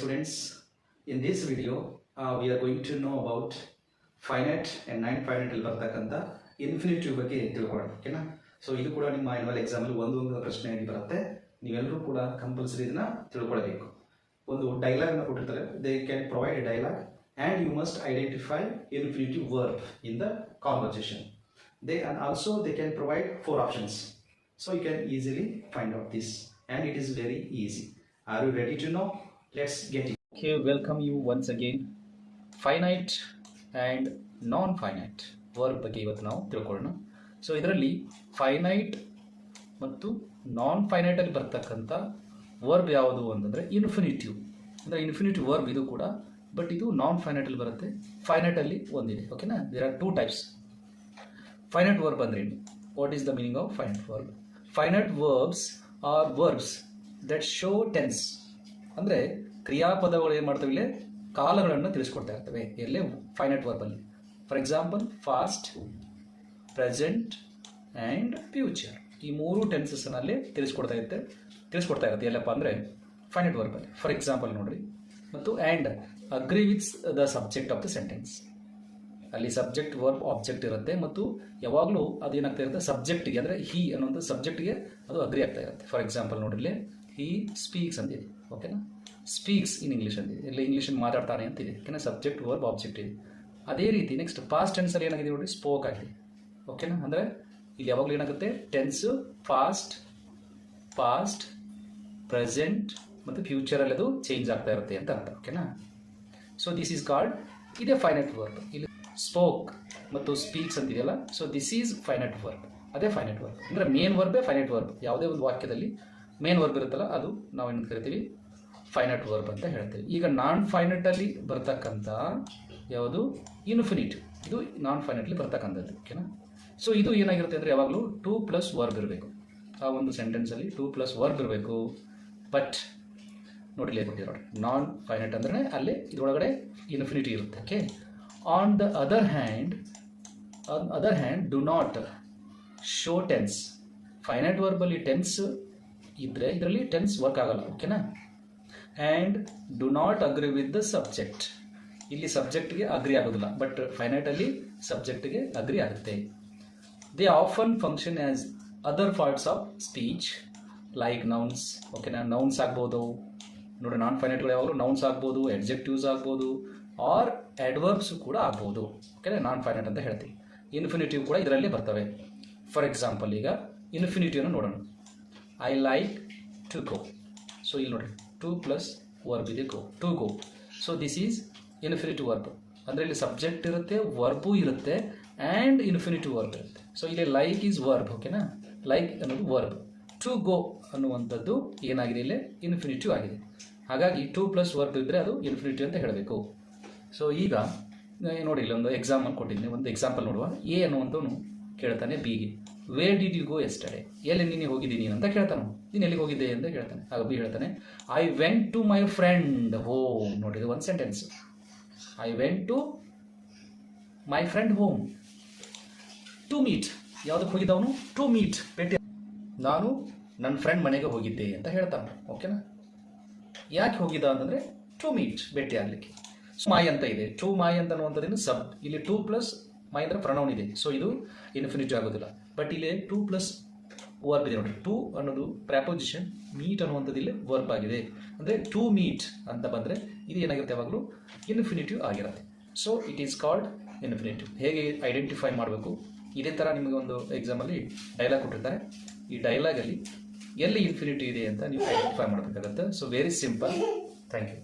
students, in this video we are going to know about finite and non-finite ಅಲ್ಲಿ ಬರ್ತಕ್ಕಂಥ infinitive ಬಗ್ಗೆ ತಿಳ್ಕೊಳ್ಳೋಣ. ಓಕೆನಾ? ಸೊ ಇದು ಕೂಡ ನಿಮ್ಮ ಆನ್ಯುವಲ್ ಎಕ್ಸಾಮಲ್ಲಿ ಒಂದು ಪ್ರಶ್ನೆಯಾಗಿ ಬರುತ್ತೆ. ನೀವೆಲ್ಲರೂ ಕೂಡ ಕಂಪಲ್ಸರಿ ಇದನ್ನ ತಿಳ್ಕೊಳ್ಬೇಕು. ಒಂದು ಡೈಲಾಗ್ ಅನ್ನು ಕೊಟ್ಟಿರ್ತಾರೆ, they can provide A dialogue and you must identify infinitive verb in the conversation. They can provide 4 options, so you can easily find out this, and it is very easy. Are you ready to know? Let's get it. Okay, welcome you once again. Finite and non-finite verb ಬಗ್ಗೆ ಇವತ್ತು ನಾವು ತಿಳ್ಕೊಳ್ಳೋಣ. So ಇದರಲ್ಲಿ finite ಮತ್ತು ನಾನ್ finite ಅಲ್ಲಿ ಬರ್ತಕ್ಕಂಥ verb ಯಾವುದು ಅಂತಂದರೆ ಇನ್ಫಿನಿಟಿವ್. ಅಂದರೆ ಇನ್ಫಿನಿಟಿವ್ ವರ್ಬ್ ಇದು ಕೂಡ, ಬಟ್ ಇದು ನಾನ್ ಫೈನೈಟ್ ಅಲ್ಲಿ ಬರುತ್ತೆ, ಫೈನೈಟ್ ಅಲ್ಲಿ ಒಂದಿದೆ. ಓಕೆನಾ? There are 2 types. Finite verb ಅಂದ್ರೆ ಏನು? What is the meaning of finite verb? Finite verbs are verbs that show tense. ಅಂದರೆ ಕ್ರಿಯಾಪದಗಳು ಏನು ಮಾಡ್ತವೆ, ಇಲ್ಲೇ ಕಾಲಗಳನ್ನು ತಿಳಿಸ್ಕೊಡ್ತಾ ಇರ್ತವೆ ಎಲ್ಲೇ ಫೈನೈಟ್ ವರ್ಬಲ್ಲಿ. For example past, present and future, ಈ 3 ಟೆನ್ಸಸ್ನಲ್ಲಿ ತಿಳಿಸ್ಕೊಡ್ತಾ ಇರುತ್ತೆ ಎಲ್ಲಪ್ಪ ಅಂದರೆ ಫೈನೈಟ್ ವರ್ಬಲ್ಲಿ. ಫಾರ್ ಎಕ್ಸಾಂಪಲ್ ನೋಡ್ರಿ, ಮತ್ತು and agri with the subject of the sentence. ಅಲ್ಲಿ ಸಬ್ಜೆಕ್ಟ್ ವರ್ಬ್ ಆಬ್ಜೆಕ್ಟ್ ಇರುತ್ತೆ, ಮತ್ತು ಯಾವಾಗಲೂ ಅದೇನಾಗ್ತಾ ಇರುತ್ತೆ ಸಬ್ಜೆಕ್ಟಿಗೆ, ಅಂದರೆ ಹಿ ಅನ್ನೋಂಥ ಸಬ್ಜೆಕ್ಟಿಗೆ ಅದು ಅಗ್ರಿ ಆಗ್ತಾ ಇರುತ್ತೆ. ಫಾರ್ ಎಕ್ಸಾಂಪಲ್ ನೋಡಿಲ್ಲಿ ಹಿ ಸ್ಪೀಕ್ಸ್ ಅಂತಿದೆ. ಓಕೆನಾ? ಸ್ಪೀಕ್ಸ್ ಇನ್ ಇಂಗ್ಲೀಷ್ ಅಂತಿದೆ, ಇಲ್ಲ ಇಂಗ್ಲೀಷಲ್ಲಿ ಮಾತಾಡ್ತಾನೆ ಅಂತಿದೆ. ಓಕೆನಾ? ಸಬ್ಜೆಕ್ಟ್ ವರ್ಬ್ ಆಬ್ಜೆಕ್ಟ್ ಇದೆ. ಅದೇ ರೀತಿ ನೆಕ್ಸ್ಟ್ ಪಾಸ್ಟ್ ಟೆನ್ಸಲ್ಲಿ ಏನಾಗಿದೆ ನೋಡಿ, ಸ್ಪೋಕ್ ಆಗಿದೆ. ಓಕೆನಾ? ಅಂದರೆ ಇಲ್ಲಿ ಯಾವಾಗಲೂ ಏನಾಗುತ್ತೆ ಟೆನ್ಸು ಪಾಸ್ಟ್, ಪ್ರೆಸೆಂಟ್ ಮತ್ತು ಫ್ಯೂಚರಲ್ಲಿ ಅದು ಚೇಂಜ್ ಆಗ್ತಾ ಇರುತ್ತೆ ಅಂತ ಅರ್ಥ. ಓಕೆನಾ? ಸೊ ದಿಸ್ ಈಸ್ ಕಾಲ್ಡ್, ಇದೇ ಫೈನೈಟ್ ವರ್ಬ್. ಇಲ್ಲಿ ಸ್ಪೋಕ್ ಮತ್ತು ಸ್ಪೀಕ್ಸ್ ಅಂತಿದೆಯಲ್ಲ, so this is finite verb. ಅದೇ ಫೈನೈಟ್ ವರ್ಬ್ ಅಂದರೆ ಮೇನ್ ವರ್ಬೇ ಫೈನೈಟ್ ವರ್ಬ್. ಯಾವುದೇ ಒಂದು ವಾಕ್ಯದಲ್ಲಿ ಮೇನ್ ವರ್ಬ್ ಇರುತ್ತಲ್ಲ, ಅದು ನಾವು ಏನು ಕರಿತೀವಿ, ಫೈನೈಟ್ ವರ್ಬ್ ಅಂತ ಹೇಳ್ತೀವಿ. ಈಗ ನಾನ್ ಫೈನೈಟಲ್ಲಿ ಬರ್ತಕ್ಕಂಥ ಯಾವುದು, ಇನ್ಫಿನಿಟಿವ್. ಇದು ನಾನ್ ಫೈನೈಟಲ್ಲಿ ಬರ್ತಕ್ಕಂಥದ್ದು. ಓಕೆನಾ? ಸೊ ಇದು ಏನಾಗಿರುತ್ತೆ ಅಂದರೆ ಯಾವಾಗಲೂ 2+ ವರ್ಬ್ ಇರಬೇಕು. ಆ ಒಂದು ಸೆಂಟೆನ್ಸಲ್ಲಿ 2+ ವರ್ಬ್ ಇರಬೇಕು. ಬಟ್ ನೋಡಿಲ್ಲ ಕೊಟ್ಟಿರೋ ನಾನ್ ಫೈನೈಟ್ ಅಂದರೆ ಅಲ್ಲಿ ಇದರೊಳಗಡೆ ಇನ್ಫಿನಿಟಿ ಇರುತ್ತೆ. Okay? On the other hand do not show tense. Finite ವರ್ಬಲ್ಲಿ ಟೆನ್ಸ್ ಇದ್ದರೆ ಇದರಲ್ಲಿ ಟೆನ್ಸ್ ವರ್ಕ್ ಆಗಲ್ಲ. ಓಕೆನಾ? And do not agree with the subject. ಇಲ್ಲಿ ಸಬ್ಜೆಕ್ಟ್ಗೆ ಅಗ್ರಿ ಆಗೋದಿಲ್ಲ, ಬಟ್ ಫೈನೈಟಲ್ಲಿ ಸಬ್ಜೆಕ್ಟ್ಗೆ ಅಗ್ರಿ ಆಗುತ್ತೆ. They often function as other parts of speech like nouns. ಓಕೆನಾ? ನೌನ್ಸ್ ಆಗ್ಬೋದು ನೋಡಿ, ನಾನ್ ಫೈನೈಟ್ಗಳು ಯಾವಾಗಲೂ ನೌನ್ಸ್ ಆಗ್ಬೋದು, ಎಡ್ಜೆಕ್ಟಿವ್ಸ್ ಆಗ್ಬೋದು, ಆರ್ ಅಡ್ವರ್ಬ್ಸ್ ಕೂಡ ಆಗ್ಬೋದು. ಓಕೆನಾ? ನಾನ್ ಫೈನೈಟ್ ಅಂತ ಹೇಳ್ತೀವಿ. ಇನ್ಫಿನಿಟಿವ್ ಕೂಡ ಇದರಲ್ಲಿ ಬರ್ತವೆ. ಫಾರ್ ಎಕ್ಸಾಂಪಲ್ ಈಗ ಇನ್ಫಿನಿಟಿವ್ನ ನೋಡೋಣ. I like to go. So ಇಲ್ಲಿ ನೋಡಿ 2+ ವರ್ಬ್ ಇದೆ, to go. So this is infinitive verb. ಅಂದರೆ ಇಲ್ಲಿ ಸಬ್ಜೆಕ್ಟ್ ಇರುತ್ತೆ, ವರ್ಬು ಇರುತ್ತೆ, ಆ್ಯಂಡ್ ಇನ್ಫಿನಿಟಿವ್ ವರ್ಬ್ ಇರುತ್ತೆ. ಸೊ ಇಲ್ಲಿ ಲೈಕ್ ಈಸ್ ವರ್ಬ್. ಓಕೆನಾ? ಲೈಕ್ ಅನ್ನೋದು ವರ್ಬ್. ಟು ಗೋ ಅನ್ನುವಂಥದ್ದು ಏನಾಗಿದೆ, ಇಲ್ಲೇ ಇನ್ಫಿನಿಟಿವ್ ಆಗಿದೆ. ಹಾಗಾಗಿ 2+ ವರ್ಬ್ ಇದ್ದರೆ ಅದು ಇನ್ಫಿನಿಟಿವ್ ಅಂತ ಹೇಳಬೇಕು. ಸೊ ಈಗ ನೋಡಿ, ಇಲ್ಲಿ ಒಂದು ಎಕ್ಸಾಂಪಲ್ ಕೊಟ್ಟಿದ್ದೀನಿ. ಒಂದು ಎಕ್ಸಾಂಪಲ್ ನೋಡುವ. ಎ ಅನ್ನುವಂಥವನು ಕೇಳ್ತಾನೆ ಬಿಗೆ, where did you go yesterday? ಎಲ್ಲಿ ನೀನು ಹೋಗಿದ್ದೀನಿ ಅಂತ ಕೇಳ್ತಾನೆ. ನೀನು ಎಲ್ಲಿಗೆ ಹೋಗಿದ್ದೆ ಅಂತ ಹೇಳ್ತಾನೆ. ಆಗ ಬಿ ಹೇಳ್ತಾನೆ, I went to my friend home. ನೋಡಿದ್ರೆ ಒಂದು sentence. I went to my friend home to meet. ಯಾವುದಕ್ಕೆ ಹೋಗಿದ್ದವನು? ಟು ಮೀಟ್, ಭೇಟಿ. ನಾನು ನನ್ನ ಫ್ರೆಂಡ್ ಮನೆಗೆ ಹೋಗಿದ್ದೆ ಅಂತ ಹೇಳ್ತಾನೆ. ಓಕೆನಾ? ಯಾಕೆ ಹೋಗಿದ್ದ ಅಂತಂದರೆ ಟು ಮೀಟ್, ಭೇಟಿ ಆಗಲಿಕ್ಕೆ. ಮೈ ಅಂತ ಇದೆ, ಟು ಮೈ ಅಂತ ಅನ್ನುವಂಥದ್ದೇನು ಇಲ್ಲಿ 2+ ಮೈ ಅಂದರೆ ಪ್ರನೌನ್ ಇದೆ. ಸೊ ಇದು ಇನ್ಫಿನಿಟಿವ್ ಆಗೋದಿಲ್ಲ. ಬಟ್ ಇಲ್ಲಿ 2+ ವರ್ಬ್ ಇದೆ ನೋಡಿ. ಟು ಅನ್ನೋದು ಪ್ರ್ಯಾಪೋಸಿಷನ್, ಮೀಟ್ ಅನ್ನುವಂಥದ್ದು ಇಲ್ಲಿ ವರ್ಬ್ ಆಗಿದೆ. ಅಂದರೆ ಟು ಮೀಟ್ ಅಂತ ಬಂದರೆ ಇದು ಏನಾಗಿರುತ್ತೆ, ಯಾವಾಗಲೂ ಇನ್ಫಿನಿಟಿವ್ ಆಗಿರುತ್ತೆ. So it is called infinitive. ಹೇಗೆ ಐಡೆಂಟಿಫೈ ಮಾಡಬೇಕು, ಇದೇ ಥರ ನಿಮಗೆ ಒಂದು ಎಕ್ಸಾಮಲ್ಲಿ ಡೈಲಾಗ್ ಕೊಟ್ಟಿರ್ತಾರೆ. ಈ ಡೈಲಾಗಲ್ಲಿ ಎಲ್ಲಿ ಇನ್ಫಿನಿಟಿ ಇದೆ ಅಂತ ನೀವು ಐಡೆಂಟಿಫೈ ಮಾಡಬೇಕಾಗುತ್ತೆ. So very simple. Thank you.